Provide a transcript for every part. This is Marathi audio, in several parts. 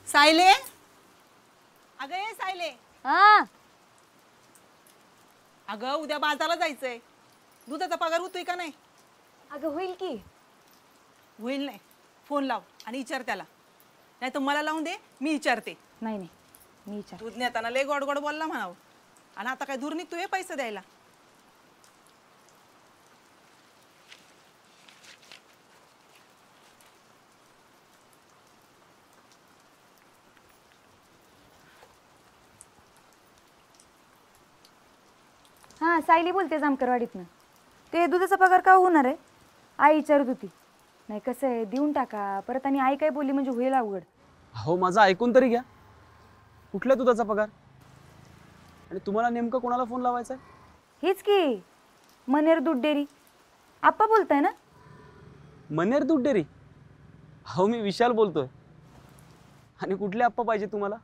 सायले, अगं ये सायले. हा अगं उद्या बाजारला जायचंय. दुधाचा पगार होतोय का नाही? अगं होईल की. होईल नाही. फोन लाव आणि विचार त्याला. नाही तर मला लावून दे, मी विचारते. नाही नाही मी विचार. दूध नेताना लय गोड गोड बोलला म्हणावं. आणि आता काय दूर निघतोय पैसे द्यायला. हा सायली बोलते जामकरवाडीतनं. ते दुधाचा पगार का होणार आहे? आई विचारत होती. नाही कसं आहे देऊन टाका परत. आणि आई काय बोलली म्हणजे होईल अवघड. हो माझं ऐकून तरी घ्या. कुठल्या दुधाचा पगार? आणि तुम्हाला नेमकं कोणाला फोन लावायचा आहे? हेच की मनेर दूध डेअरी. आप्पा बोलताय ना? मनेर दूध डेअरी? हो मी विशाल बोलतोय. आणि कुठले आप्पा पाहिजे तुम्हाला?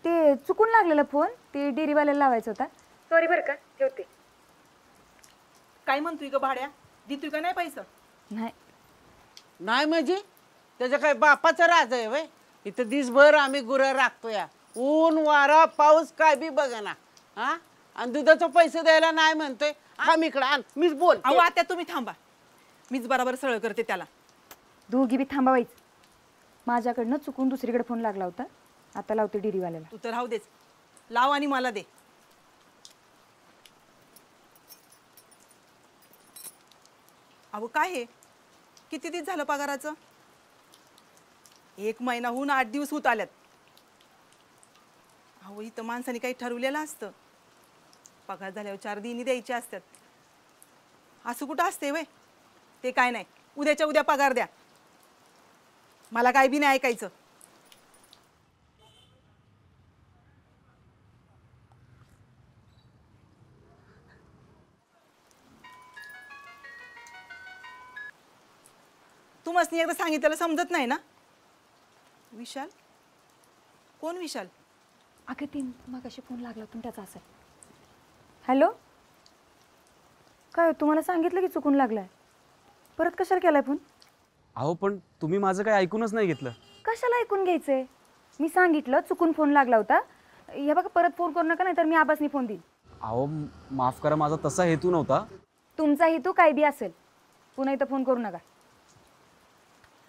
ते चुकून लागलेला फोन. ते डेअरीवाल्याला लावायचा होता. सॉरी बरं का, ठेवते. काय म्हणतोय ग भाड्या? देतोय का नाही पैसा? नाही नाही म्हणजे त्याच्या काय बापाचं राज आहे वय. इथं दिसभर आम्ही गुरं राखतो या. ऊन वारा पाऊस काय बी बघना. हा आणि दुधाचे पैसे द्यायला नाही म्हणतोय. आम इकडं आण मीच बोल. अहो आता तुम्ही थांबा. मीच बरोबर सरळ करते त्याला. दोघी बी थांबावायचं. माझ्याकडनं चुकून दुसरीकडे फोन लागला होता. आता लावते डेअरीवाल्याला. तू तर राहू देच. लाव आणि मला दे. अहो काय हे? किती दिवस झालं पगाराचं? 1 महिना होऊन 8 दिवस होत आल्यात. अहो इथं माणसाने काही ठरवलेलं असतं. पगार झाल्यावर 4 दिनी द्यायचे असतात. असं कुठं असते वय? ते काय नाही, उद्याच्या उद्या पगार द्या. मला काय बी नाही ऐकायचं. तुम्हाला एकदा सांगितलेलं समजत नाही ना? विशाल? कोण विशाल? अगं ती मगाशी फोन लागला होता त्याचा असेल. हॅलो काय तुम्हाला सांगितलं की चुकून लागलाय. परत कशाला केलाय फोन? अहो पण तुम्ही माझं काही ऐकूनच नाही घेतलं. कशाला ऐकून घ्यायचंय? मी सांगितलं चुकून फोन लागला होता. हे बघा परत फोन करू नका, नाही तर मी आबासनी फोन देईन. अहो माफ करा, माझा तसा हेतू नव्हता. तुमचा हेतू काय बी असेल, पुन्हा इथं फोन करू नका.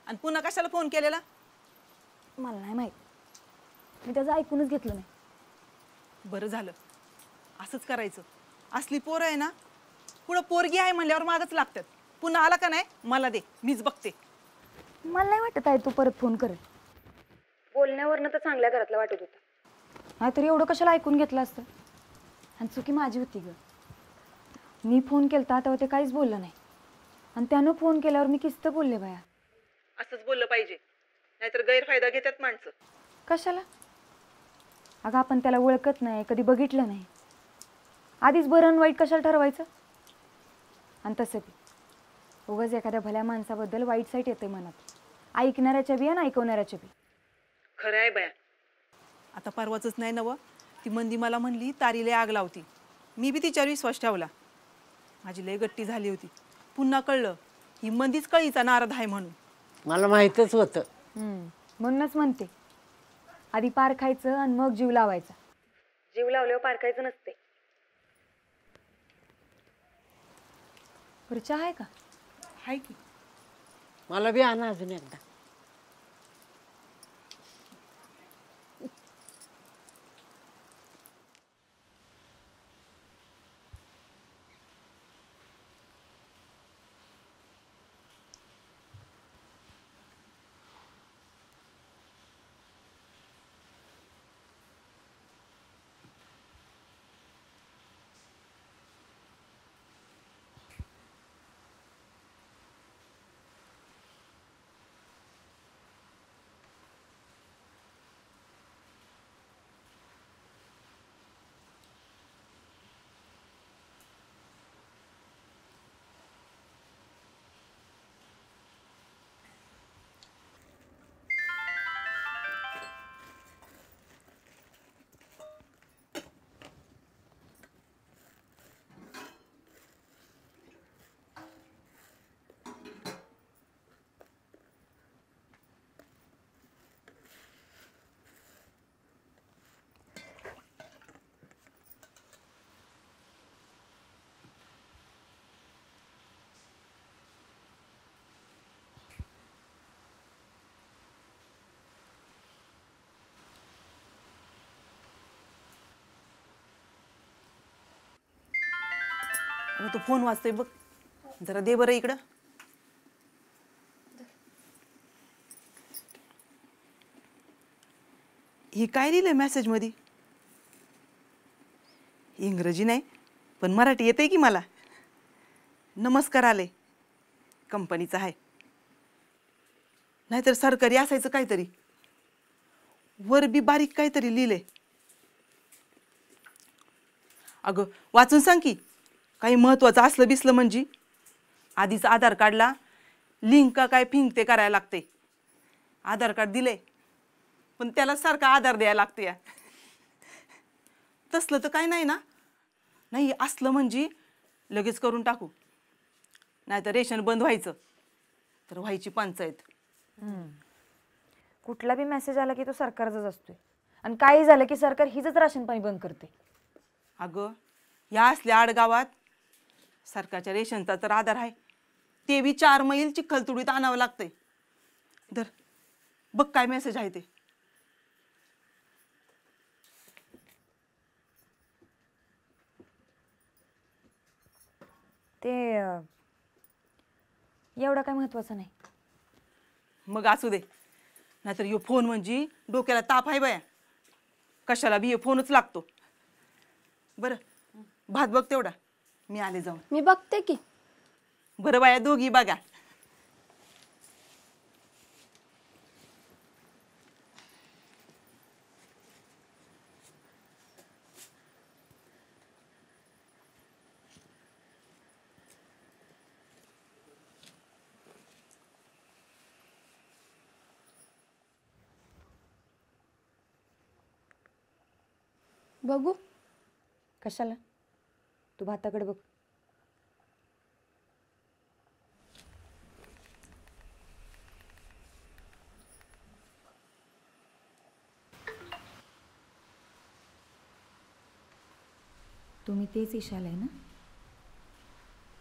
आणि पुन्हा कशाला फोन केलेला? मला नाही माहित. मी त्याचं ऐकूनच घेतलं नाही. बरं झालं. असंच करायचं. असली पोरं आहे ना, पुढं पोरगी आहे म्हणल्यावर मागच लागतात. पुन्हा आला का नाही मला दे, मीच बघते. मला नाही वाटत आहे तू परत फोन करेल. बोलण्यावरनं तर चांगल्या घरातलं वाटत होतं. नाहीतर एवढं कशाला ऐकून घेतलं असतं. आणि चुकी माझी होती ग. मी फोन केलता तेव्हा ते काहीच बोललं नाही. आणि त्यानं फोन केल्यावर मी किस्त बोलले बाया. असंच बोललं पाहिजे, नाहीतर गैरफायदा घेतात माणसं. कशाला? अगं आपण त्याला ओळखत नाही, कधी बघितलं नाही. आधीच बरं वाईट कशाला ठरवायचं? आणि तसं बी उगाच एखाद्या भल्या माणसाबद्दल वाईट साईट येते मनात. ऐकणाऱ्याच्या बी आणि ऐकवणाऱ्याच्या बी. खरं आहे बया. आता परवाचंच नाही नवं, ती मंदी मला म्हणली तारीले आग लावती. मी बी तिच्यावर विश्वास ठेवला. माझी लय गट्टी झाली होती. पुन्हा कळलं ही मंदीच कळीचा नारद आहे म्हणून. मला माहितच होतं. म्हणूनच म्हणते आधी पार खायचं आणि मग जीव लावायचा. जीव लावल्यावर पार खायचं नसते. बरं चहा आहे का? हाय की. मला बी आणा अजून एकदा. अगं तो फोन वाजतोय बघ, जरा दे बरं इकडं. ही काय लिहिलंय मेसेज मध्ये? इंग्रजी नाही पण मराठी येते की मला. नमस्कार आले, कंपनीचं आहे. नाहीतर सरकारी असायचं काहीतरी. वर बी बारीक काहीतरी लिहिले. अगं वाचून सांग की, काही महत्वाचं असलं बिसलं म्हणजे. आधीच आधार कार्डला लिंक का काय फिंक ते करायला लागते. आधार कार्ड दिले पण त्याला सारखा आधार द्यायला लागते या. तसलं तर काय नाही ना? नाही असलं म्हणजे लगेच करून टाकू, नाहीतर रेशन बंद व्हायचं तर व्हायची पंचायत. कुठला बी मेसेज आला की तो सरकारचाच असतोय, आणि काही झालं की सरकार हिचंच राशन पाणी बंद करते. अगं या असल्या आडगावात सरकारच्या रेशनचा तर आधार आहे, ते बी 4 मैल चिखलतुडीत आणावं लागतंय. धर बघ काय मेसेज आहे ते. ते एवढं काय महत्वाचं नाही. मग असू दे, नाहीतर यो फोन म्हणजे डोक्याला ताप आहे बाया. कशाला बी हे फोनच लागतो. बरं भात बघ तेवढा, मी आले जाऊन. मी बघते की. बरं बाया दोघी बघा. बघू. कशाला? तू भाताकडे बघ. तुम्ही तेच इशालाय ना?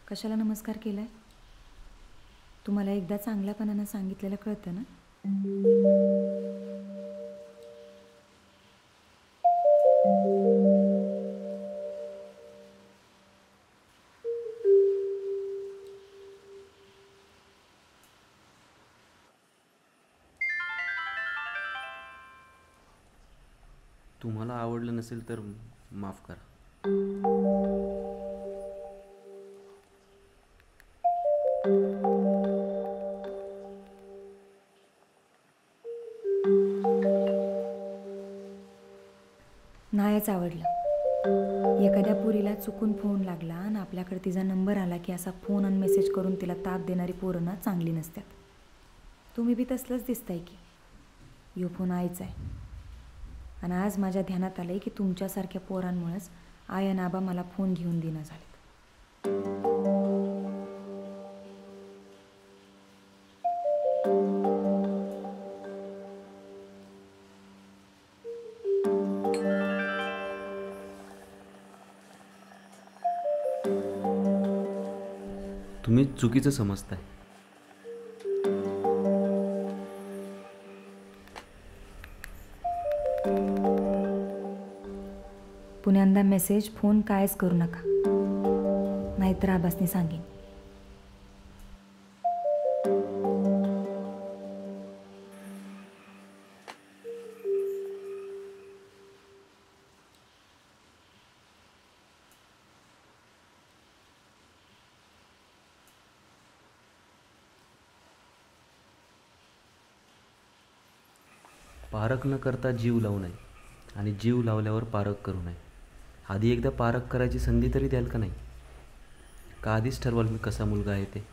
कशाला नमस्कार केलाय? तुम्हाला एकदा चांगल्यापणानं सांगितलेलं कळतं ना? तुम्हाला आवडलं नसेल तर माफ करा. नाहीच आवडलं. एखाद्या पोरीला चुकून फोन लागला आणि आपल्याकडे तिचा नंबर आला की असा फोन आणि मेसेज करून तिला ताप देणारी पोरं ना चांगली नसतात. तुम्ही बी तसलंच दिसताय की. यो फोन आईचा आहे, आणि आज माझ्या ध्यानात आलंय की तुमच्यासारख्या पोरांमुळेच आई आणि आबा मला फोन घेऊन देणं झालेत. तुम्ही चुकीचं समजताय. पुण्यांदा मेसेज फोन कायच करू नका, नाहीतर आबासनी सांगेन. पारख न करता जीव लावू नये, आणि जीव लावल्यावर पारख करू नये. आधी एकदा पारख करायची संधी तरी द्याल का नाही? का आधीच ठरवाल मी कसा मुलगा आहे ते?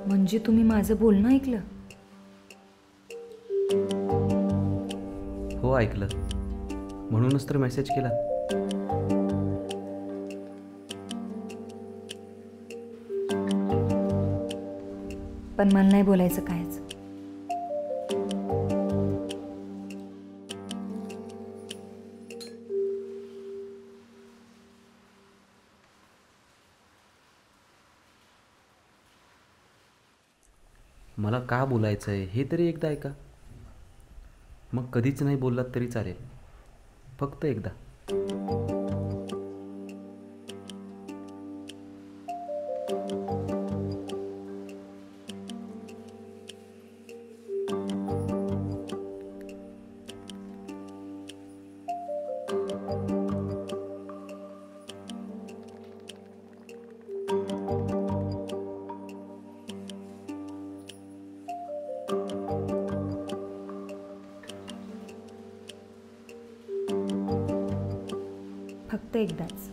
म्हणजे तुम्ही माझं बोलणं ऐकलं? हो ऐकलं, म्हणूनच तर मेसेज केला. पण मला नाही बोलायचं कायच. मला का बोलायचं आहे हे तरी एकदा ऐका. मग कधीच नाही बोललात तरी चालेल, फक्त एकदा. फक्त एकदाच.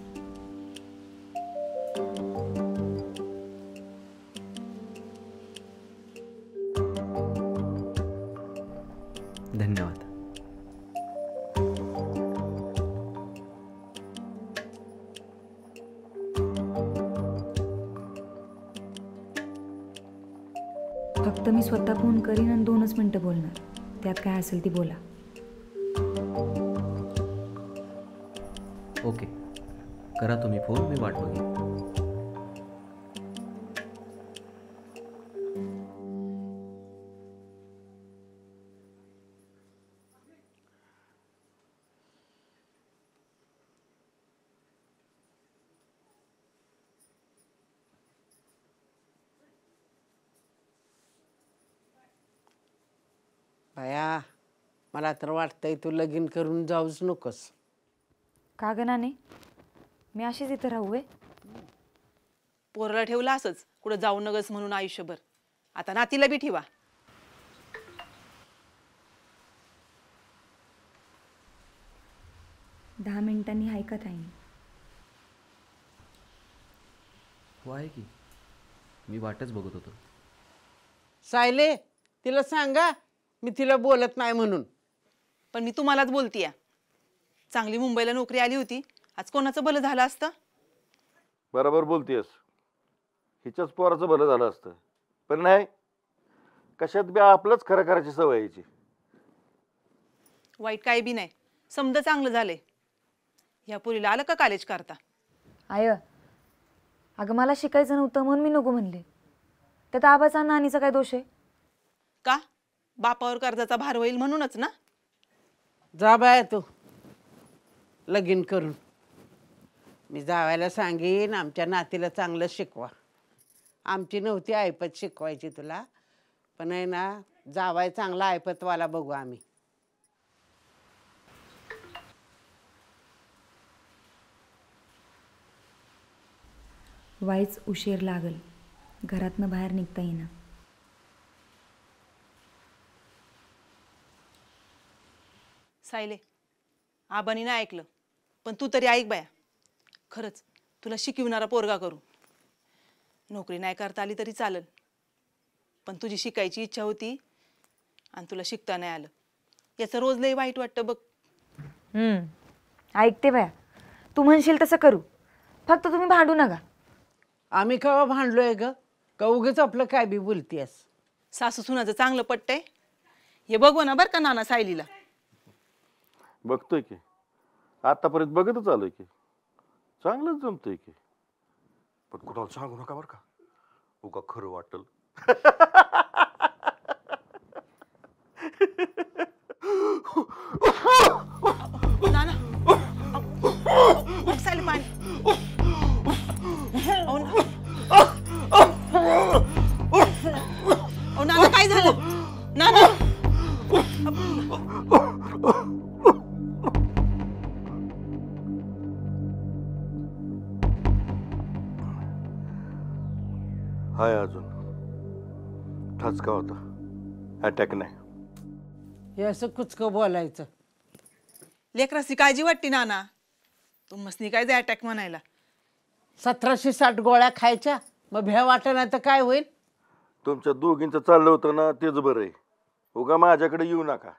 धन्यवाद. फक्त मी स्वतः फोन करीन आणि 2च मिनटं बोलणार. त्यात काय असेल ती बोला. ओके, करा तुम्ही फोन, मी वाट बघेन. बाया, मला तर वाटतंय तू लगीन करून जाऊच नकोस. का ग नाने, मी अशीच इथं राहू आहे? पोराला ठेवलं असंच कुठं जाऊ नगस म्हणून आयुष्यभर. आता नातीला बी ठेवा. दहा मिनिटांनी ऐकत आहे. हो आहे की, मी वाटच बघत होतो. सायले, तिला सांगा मी तिला बोलत नाही म्हणून. पण मी तुम्हालाच बोलतीया. चांगली मुंबईला नोकरी आली होती, आज कोणाचं भलं झालं असतं? बरोबर बोलतेस. हिच्याच पोराचं भलं झालं असतं, पण नाही. कशात बी आपलंच खरं करायची सवय यायची. वाईट काही बी नाही, समजा चांगलं झालंय. ह्या पोरीला आलं का कॉलेज करता? आय, अगं मला शिकायचं नव्हतं म्हणून मी नको म्हणले. त्यात आबाचा नानीचा काय दोष आहे? का? बापावर कर्जाचा भार होईल म्हणूनच ना? जा बाया तू लगीन करून. मी जावायला सांगेन आमच्या नातीला चांगलं शिकवा. आमची नव्हती ऐपत शिकवायची तुला, पण आहे ना, जावाय चांगला ऐपतवाला बघू आम्ही. वाईच उशीर लागल, घरातनं बाहेर निघता येईना. सायले, आबानी नाही ऐकलं, पण तू तरी ऐक बाया. खरंच तुला शिकविणारा पोरगा करू. नोकरी नाही करता आली तरी चालेल, पण तुझी शिकायची इच्छा होती आणि तुला शिकता नाही आलं, याचं रोज लई वाईट वाटतं बघ. ऐकते बाया, तू म्हणशील तसं करू. फक्त तुम्ही भांडू नका. आम्ही केव्हा भांडलोय ग? का उगीच आपलं काय बी बोलतीयस? सासू सुनाचं चांगलं पटतंय हे बघू ना बरं का नाना सायलीला. बघतोय की, आतापर्यंत बघतच आलोय की, चांगलंच जमतोय की. पण कुणाला सांगू नका बरं का, उगा खरं वाटल. नाना, सायली पाणी. नाना काय झालं? नाना, हाय अजून ठसका होता, अटॅक नाही. हे असं कुचकं बोलायचं. लेकराची काळजी वाटते नाना. तुम्ही काय जाय अटॅक म्हणायला? 1760 गोळ्या खायच्या, मग भ्या वाटत नाही तर काय होईल? तुमच्या दोघींचं चाललं होतं ना, तेच बरं आहे. उगा माझ्याकडे येऊ नका,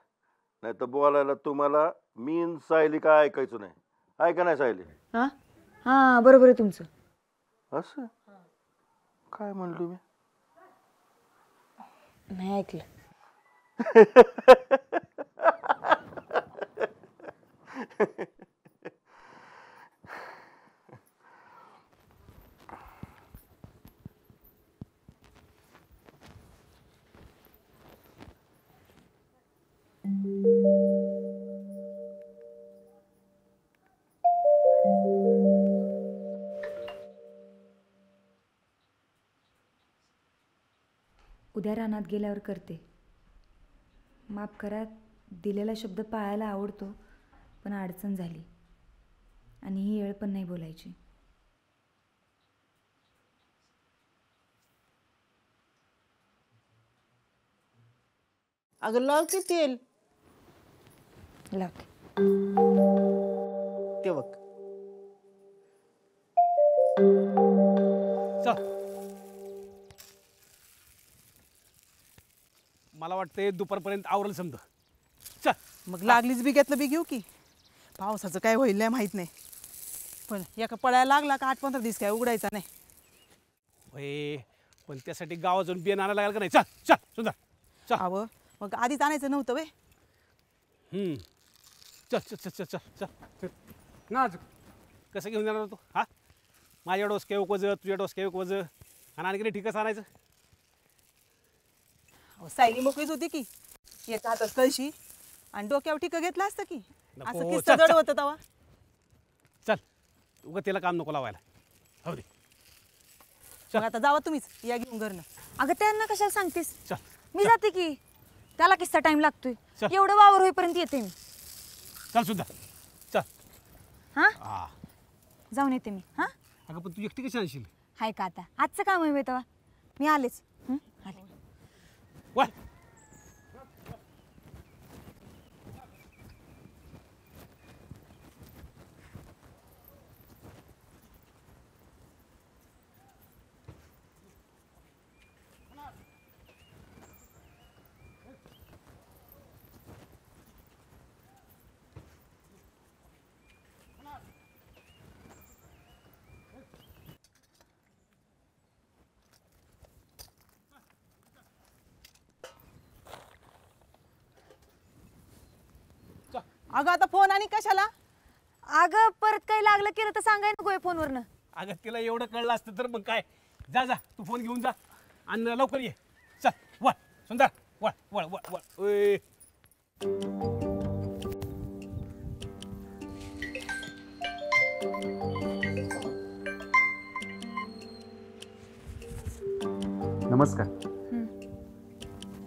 नाही तर बोलायला तुम्हाला मी न सायली काय ऐकायचं नाही. ऐका नाही सायली? हां हां, बरोबर आहे तुमचं. असं काय म्हणलो मी? नाही ऐकलं. उद्या रानात गेल्यावर करते. माफ करा, दिलेला शब्द पाळायला आवडतो, पण अडचण झाली आणि ही वेळ पण नाही बोलायची. अगं लाव की तेल. लावते. ते बघ. चल, मला वाटतंय दुपारपर्यंत आवरल समजा. चल. मग लागलीच बिग्यातलं बी घेऊ की. पावसाचं काय होईल नाही माहीत नाही, पण एका पळायला लागला का 8-15 दिवस काय उघडायचा नाही. होय, पण त्यासाठी गावात जाऊन बियाणं आणायला लागेल का नाही? चल चल सुंदर चल. अहो मग आधीच आणायचं नव्हतं वे. चल चल चल चल चल चल ना. कसं घेऊन जाणार तू? हा, माझ्या डोसक्या एक वज, तुझ्या डोसक्या एक वज, आणि आणखी ठीकच आणायचं. सायली मोकळीच होती की, एका हातात कळशी आणि डोक्यावर ठिकं घेतलं असतं की. नको, असं किस्सा चल, जड चल. होतं तवा. चल, उगा त्याला काम नको लावायला. हो दे. मग आता जावा तुम्हीच, या घेऊन घरनं. अगं त्यांना कशाला सांगतेस? चल मी जाते की. त्याला किस्सा टाइम लागतोय. चल. एवढं वावर होईपर्यंत येते मी. चल सुद्धा चल. हा, हा, जाऊन येते मी. हा, अगं पण तू एकटी कशी आणशील? हाय का आता आजचं काम आहे तेव्हा. मी आलेच. आले. वा. अगं आता फोन आणि कशाला? अगं परत काही लागलं केलं तर सांगाय नको फोनवरनं. अगं तिला एवढं कळलं असतं तर मग काय. जा जा, तू फोन घेऊन जा आणि लवकर ये. चल वळ सुंदर, वळ वळ वळ वळ. ओय. नमस्कार.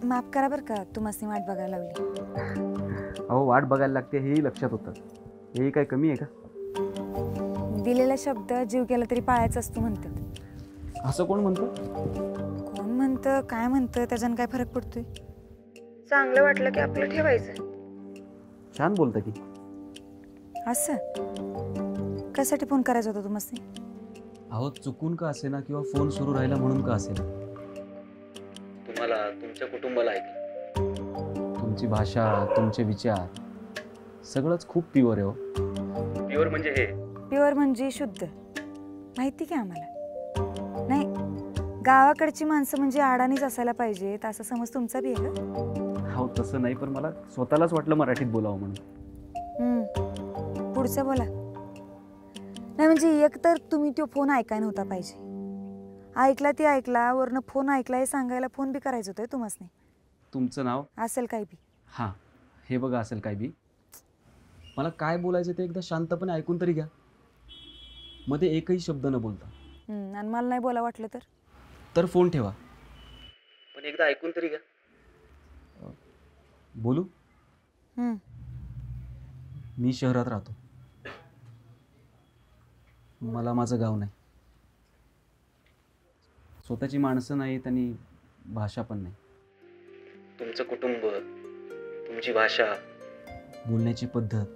माफ करा बरं का, तुम्हाला वाट बघायला लावली. अहो, वाट बघायला लागते हेही लक्षात होतं. हेही काय कमी आहे का? दिलेला शब्द जीव केला तरी पाळायचा असतो म्हणतात. असं कोण म्हणतं? कोण म्हणतं काय म्हणतं त्याच्यानं काय फरक पडतोय? चांगलं वाटलं की आपलं ठेवायचं. छान बोलतं की. असं कशासाठी फोन करायचा होता तुम्हाला? अहो, चुकून का असेना किंवा फोन सुरू राहिला म्हणून का असेना, तुम्हाला, तुमच्या कुटुंबाला ऐकलं. तुमची भाषा, तुमचे विचार सगळंच खूप प्युअर आहे. हो, प्युअर म्हणजे हे. प्युअर म्हणजे शुद्ध. माहिती की आम्हाला. नाही, गावाकडची माणसं म्हणजे आडानीच असायला पाहिजेत असा समज तुमचा बी आहे का? हो, तसं नाही, पण मला स्वतःलाच वाटलं मराठीत बोलावं म्हणून. पुढचं बोला. नाही म्हणजे एकतर तुम्ही तो फोन ऐकाय नव्हता पाहिजे. ऐकला ती ऐकला, वरनं फोन ऐकला हे सांगायला फोन बी करायचं होतं तुम्हाला. तुमचं नाव असेल काही बी. हां, हे बघा, असेल काय बी. मला काय बोलायचं ते एकदा शांतपणे ऐकून तरी घ्या. मध्ये एकही शब्द न बोलता. आणि मला नाही बोला वाटलं तर फोन ठेवा, पण एकदा ऐकून तरी घ्या. बोलू? मी शहरात राहतो. मला माझं गाव नाही, स्वतःची माणसं नाहीत आणि भाषा पण नाही. तुमचं कुटुंब, तुमची भाषा, बोलण्याची पद्धत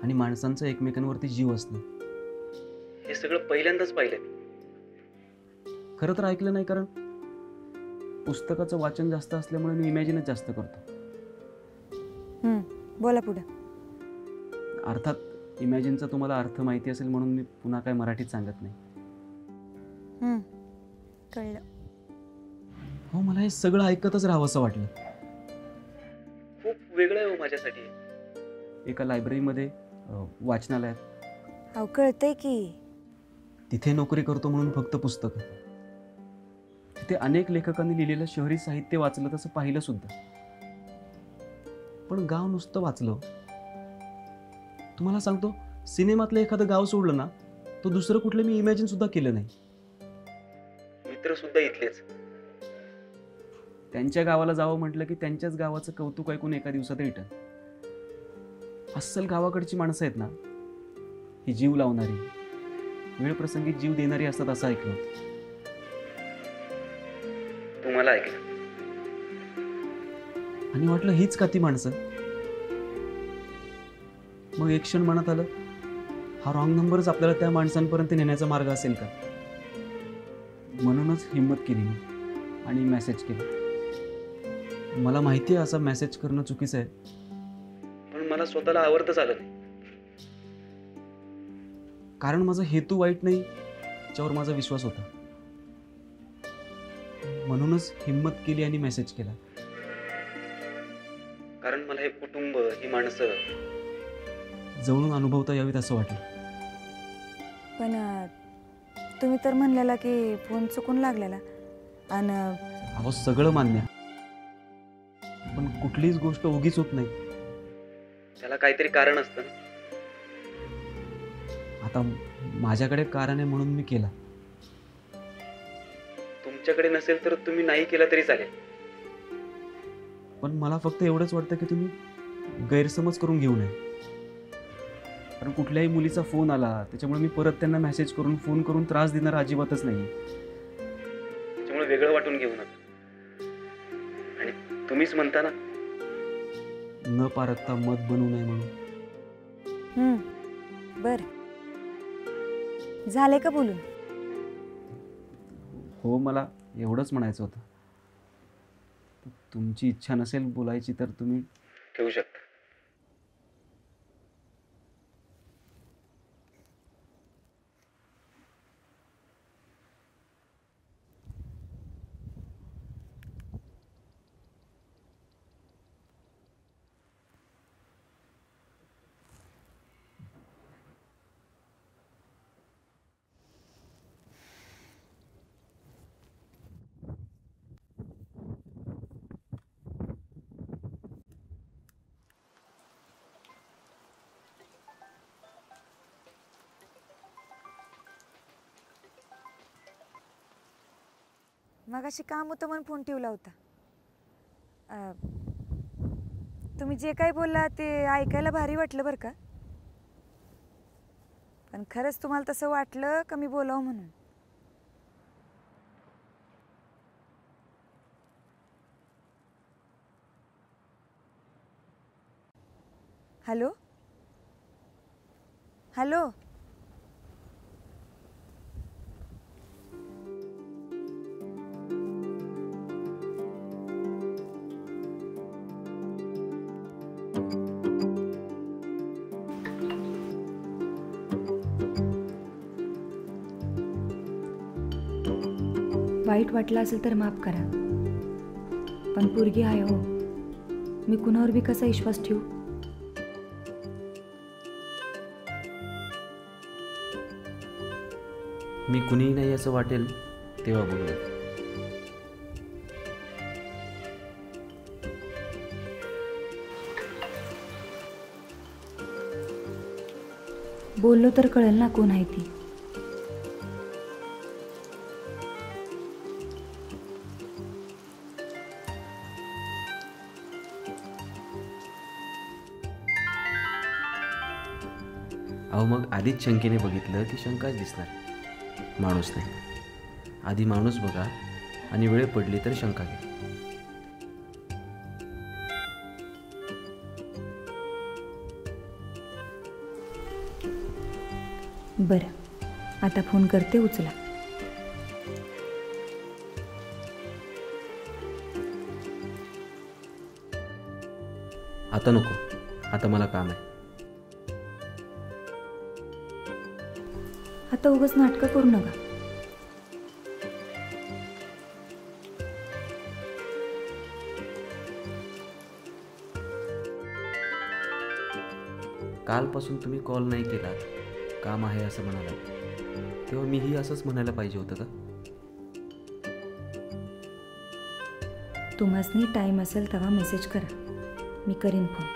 आणि माणसांचं एकमेकांवरती जीव असणं, हे सगळं पहिल्यांदाच पाहिलं. खरं तर ऐकलं नाही, कारण पुस्तकाचं वाचन जास्त असल्यामुळे मी इमॅजिनच जास्त करतो. बोला पुढे. अर्थात इमॅजिनचा तुम्हाला अर्थ माहिती असेल म्हणून मी पुन्हा काय मराठीत सांगत नाही. कळलं. हो, मला हे सगळं ऐकतच राहावंसं वाटलं. खूप वेगळं आहे हो माझ्यासाठी. एका लायब्ररीमध्ये, वाचनालयात. अहो कळतंय की. तिथे नोकरी करतो म्हणून फक्त पुस्तकं. तिथे अनेक लेखकांनी लिहिलेलं शहरी साहित्य वाचलं, तसं पाहिलं सुद्धा. पण गाव नुसतं वाचलं. तुम्हाला सांगतो, सिनेमातलं एखादं गाव सोडलं ना, तो दुसरं कुठलं मी इमॅजिन सुद्धा केलं नाही. मित्र सुद्धा इथलेच. त्यांच्या गावाला जावं म्हटलं की त्यांच्याच गावाचं कौतुक ऐकून एका दिवसात रिटर्न. अस्सल गावाकडची माणसं आहेत ना, ही जीव लावणारी, वेळ प्रसंगी जीव देणारी असतात असं ऐकलं होतं. तुम्हाला ऐकलं आणि वाटलं हीच का ती माणसं. मग एक क्षण मनात आलं, हा रॉंग नंबरच आपल्याला त्या माणसांपर्यंत नेण्याचा मार्ग असेल का. म्हणूनच हिंमत केली मी आणि मेसेज केला. मला माहिती आहे असं मेसेज करणं चुकीचं आहे, पण मला स्वतःला आवडतच आलं नाही. कारण माझा हेतू वाईट नाही याच्यावर माझा विश्वास होता. म्हणूनच हिंमत केली आणि मेसेज केला. कारण मला हे कुटुंब, ही माणसं जवळून अनुभवता यावीत असं वाटलं. पण तुम्ही तर म्हणलेला की फोन चुकून लागलेला आणि अहो सगळं मान्य, पण कुठलीच गोष्ट उगीच होत नाही, त्याला काहीतरी कारण असतं ना. आता माझ्याकडे कारण आहे म्हणून मी केला. तुमच्याकडे नसेल तर तुम्ही नाही केला तरी चालेल, पण मला फक्त एवढंच वाटतं की तुम्ही गैरसमज करून घेऊ नये. कारण कुठल्याही मुलीचा फोन आला त्याच्यामुळे मी परत त्यांना मेसेज करून फोन करून त्रास देणार अजिबातच नाही. त्याच्यामुळे वेगळं वाटून घेऊ नका. आणि तुम्हीच म्हणता ना, न पारखता मत बनवू नये म्हणून. बर झाले का बोलून. हो, मला एवढंच म्हणायचं होतं. तुमची इच्छा नसेल बोलायची तर तुम्ही ठेवू शकता. मगाशी काम होतं म्हणून फोन ठेवला होता. तुम्ही जे काही बोलला ते ऐकायला भारी वाटलं बरं का. पण खरंच तुम्हाला तसं वाटलं का मी बोलावं म्हणून. Hello hello. वाईट वाटलं असेल तर माफ करा, पण पोरगी आहे हो, मी कुणावर बी कसा विश्वास ठेवू. मी कुणीही नाही असं वाटेल तेव्हा बोलू. बोललो तर कळेल ना कोण आहे ती. अहो मग आधीच शंकेने बघितलं की शंकाच दिसणार, माणूस नाही. आधी माणूस बघा आणि वेळ पडली तर शंका घ्या. बरं आता फोन करते, उचला. आता नको, आता मला काम आहे. आता उगाच नाटकं करू नका. कालपासून तुम्ही कॉल नाही केला, काम आहे असं म्हणाला, तेव्हा मीही असंच म्हणायला पाहिजे होतं का. तुम्हासनी टाईम असेल तेव्हा मेसेज करा, मी करीन फोन.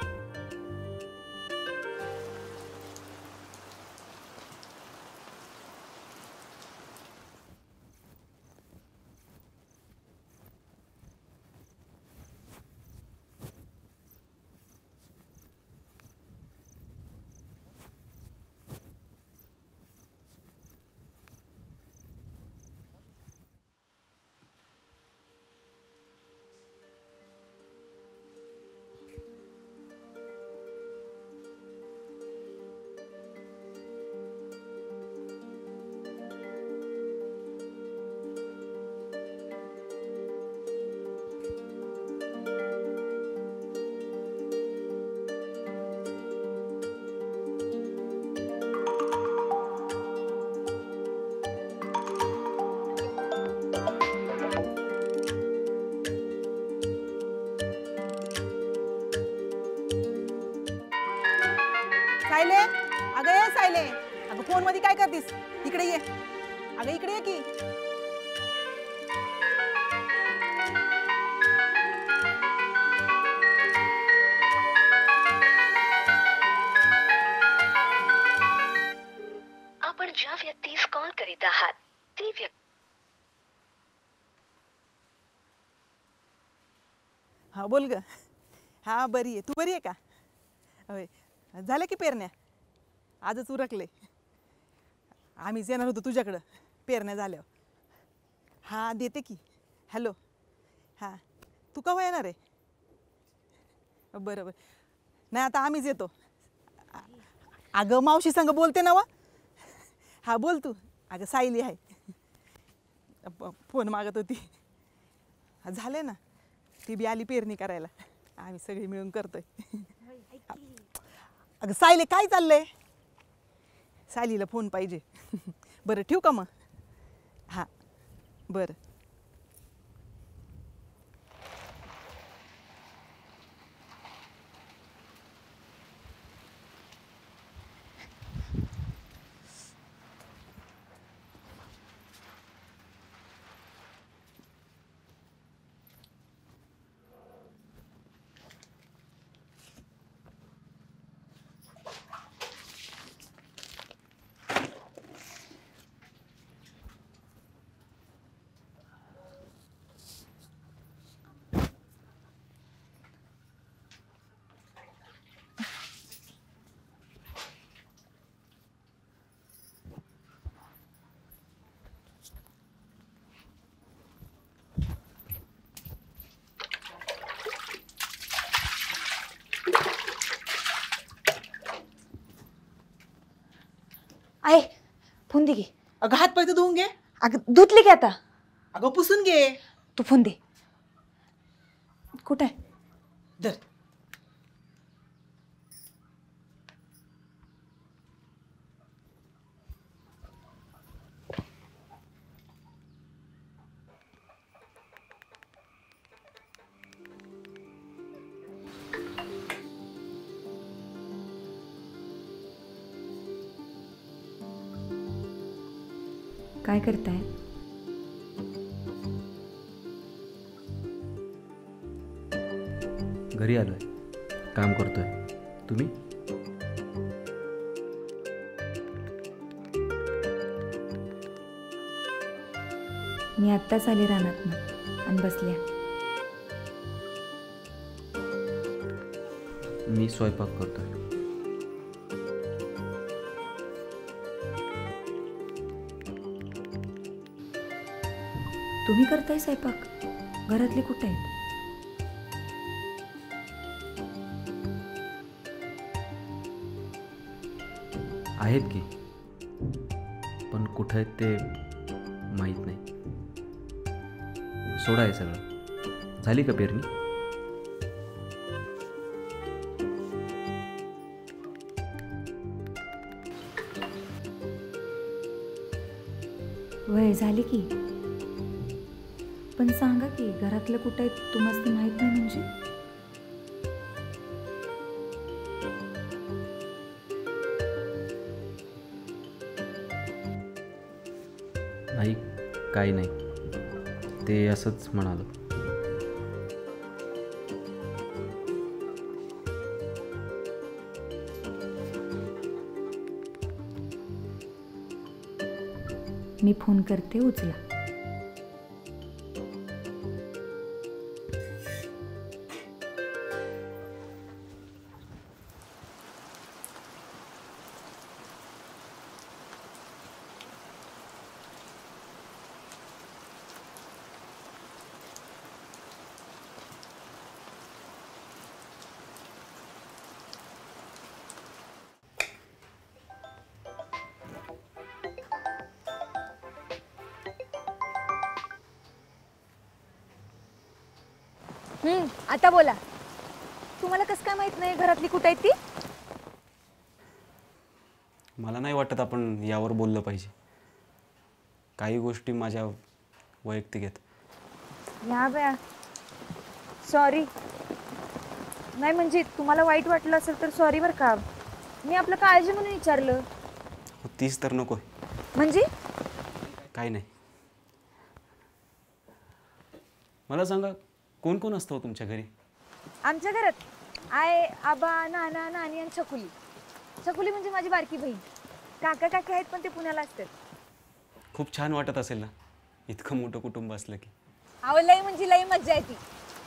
सायले, अगं ये सायले, अगं फोन मध्ये काय करतीस? इकडे ये, अगं इकडे ये की. आपण ज्या व्यक्तीस कॉल करीत आहात ती व्यक्ती. हा बोल ग. हा बरी आहे, तू बरी आहे का? होय, झालं की पेरण्या? आजच उरकले. आम्हीच येणार होतो तुझ्याकडं पेरण्या झाल्यावर. हा देते की. हॅलो, हां तू केव्हा येणार आहे? बरं बरं, नाही आता आम्हीच येतो. अगं मावशी संग बोलते ना वा. हा बोल तू. अगं सायली आहे, फोन मागत होती. झाले ना, ती बी आली पेरणी करायला. आम्ही सगळी मिळून करतोय. अगं सायली काय चाललंय? सायलीला फोन पाहिजे. बरं ठेवू का मग? हां बरं. आहे फोन दे की. अगं हात पाय तर धुवून घे. अगं धुतली की आता. अगं पुसून घे. तू फोन दे. कुठे आहे? धर. काय करताय? घरी आलोय, काम करतोय. तुम्ही? मी आत्ताच आले रानातनं आणि बसल्या. मी स्वयंपाक करतोय. तुम्ही करताय स्वयंपाक? घरातले कुठे आहेत? आहेत की, पण कुठं आहेत ते माहीत नाही. सोडा आहे सगळं. झाली का पेरणी? वय झाली की. पण सांगा की घरातलं कुठं आहे तुम्हाला माहीत नाही म्हणजे? नाही, काही नाही, ते असंच म्हणालो. मी फोन करते, उचला. आता बोला. तुम्हाला कसं काय माहित नाही घरातली कुठे आहे ती? मला नाही वाटत आपण यावर बोललं पाहिजे. काही गोष्टी माझ्या वैयक्तिक आहेत. या बया, सॉरी. नाही म्हणजे तुम्हाला वाईट वाटलं असेल तर सॉरी बरं का. मी आपलं काळजी म्हणून विचारलं. हो, तीच तर नको. म्हणजे काही नाही. मला सांगा, कोण कोण असतं हो तुमच्या घरी? आमच्या घरात आय, आबा, नाना, नानी आणि छकुली. छकुली म्हणजे माझी बारकी बहीण. काका काकी आहेत पण ते पुण्याला असतात. खूप छान वाटत असेल ना इतकं मोठं कुटुंब असलं की. अहो लई म्हणजे लई मज्जा येते.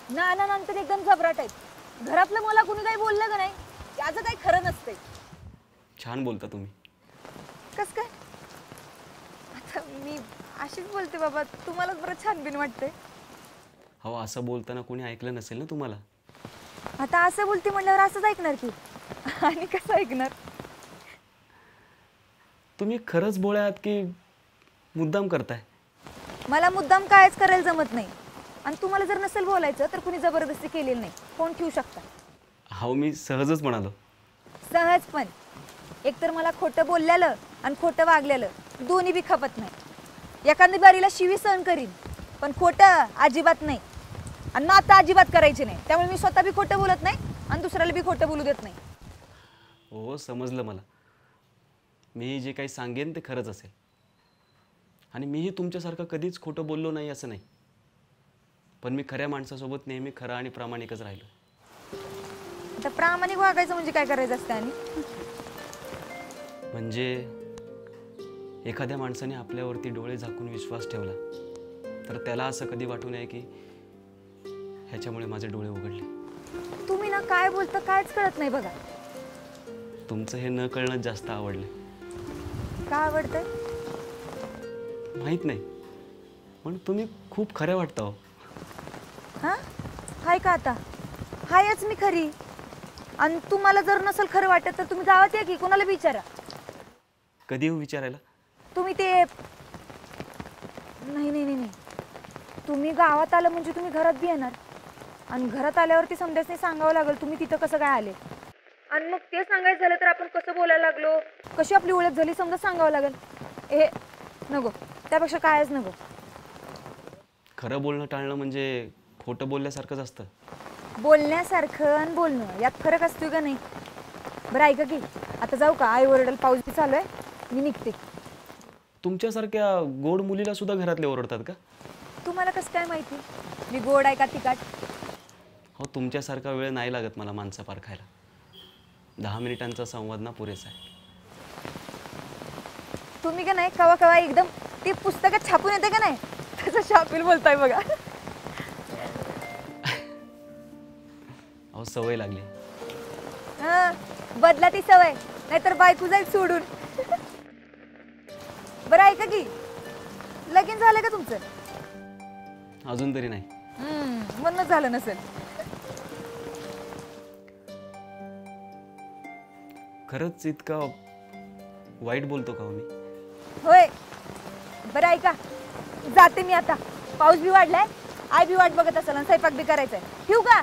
नाना नंतर एकदम जबराट आहेत. घरातलं मला कुणी काही बोललं का नाही त्याचं काही खरं नसतंय. छान बोलता तुम्ही. कस काय? आता मी अशीच बोलते बाबा, तुम्हालाच बरं छान बिन वाटते. हो, असं बोलताना कोणी ऐकलं नसेल ना तुम्हाला. आता असं बोलते म्हणल्यावर असंच ऐकणार की. आणि कसं ऐकणार? तुम्ही खरंच बोळ्या आहात की मुद्दाम करताय? मला मुद्दाम कायच करायला जमत नाही. आणि तुम्हाला जर नसेल बोलायचं तर कुणी जबरदस्ती केलेली नाही. फोन ठेवू शकता. हो, मी सहजच म्हणालो. सहज पण. एकतर मला खोटं बोललेलं आणि खोटं वागलेलं दोन्ही बी खपत नाही. एखादी बारीला शिवी सहन करीन पण खोटं अजिबात नाही. आणि नातं अजिबात करायची नाही. त्यामुळे मी स्वतः बी खोटं बोलत नाही आणि दुसऱ्याला बी खोटं बोलू देत नाही. हो, समजलं मला. मी जे काही सांगेन ते खरंच असेल. आणि मीही तुमच्यासारखं कधीच खोटं बोललो नाही असं नाही. पण मी खऱ्या माणसासोबत नेहमी खरं आणि प्रामाणिकच राहिलो. आता प्रामाणिक वागायचं म्हणजे काय करायचं असतं? आणि म्हणजे एखाद्या माणसाने आपल्यावरती डोळे झाकून विश्वास ठेवला तर त्याला असं कधी वाटू नये की ह्याच्यामुळे माझे डोळे उघडले. तुम्ही ना काय बोलता कायच कळत नाही बघा. तुमचं हे न कळणं जास्त आवडलं. का आवडतंय? माहीत नाही, पण तुम्ही खूप खऱ्या वाटता हो. हां, हाय का आता? हायच मी खरी. आणि तुम्हाला जर नसेल खरं वाटत तर तुम्ही गावात या की, कोणाला विचारा. कधी येऊ विचारायला? तुम्ही ते नाही नाही नाही नाही तुम्ही गावात आलं म्हणजे तुम्ही घरात बी येणार. आणि घरात आल्यावरती समजायचं सांगावं लागेल तुम्ही तिथं कसं काय आले. आणि मग ते सांगायचं झालं तर आपण कसं बोलायला लागलो, कशी आपली ओळख झाली समजा सांगावं लागेल. हे नको, त्यापेक्षा कायच नको. खरं बोलणं टाळणं म्हणजे खोटं बोलल्यासारखंच असतं. बोलण्यासारखं आणि बोलणं यात फरक असतो का नाही? बरं ऐका की, आता जाऊ का? आई ओरडल, पाऊस बी चालू आहे, मी निघते. तुमच्यासारख्या गोड मुलीला सुद्धा घरातले ओरडतात का? तुम्हाला कसं काय माहिती मी गोड आहे का तिखट? हो, तुमच्यासारखा वेळ नाही लागत मला माणसं पारखायला. 10 मिनिटांचा संवाद ना पुरेसा आहे. तुम्ही का नाही कवा कवा एकदम ते पुस्तकात छापून येते का नाही तसं शापिल बोलताय बघा. अहो, सवय लागली. बदला ती सवय, नाहीतर बायको जाईल सोडून. बरं ऐका की, लगीन झालं का तुमचं? अजून तरी नाही. म्हणूनच झालं नसेल. खरंच इतका वाईट बोलतो का हो मी? होय. बरं ऐका, जाते मी आता. पाऊस बी वाढलाय, आई बी वाट बघत असेल आणि स्वयंपाक बी करायचंय. ठेवू का?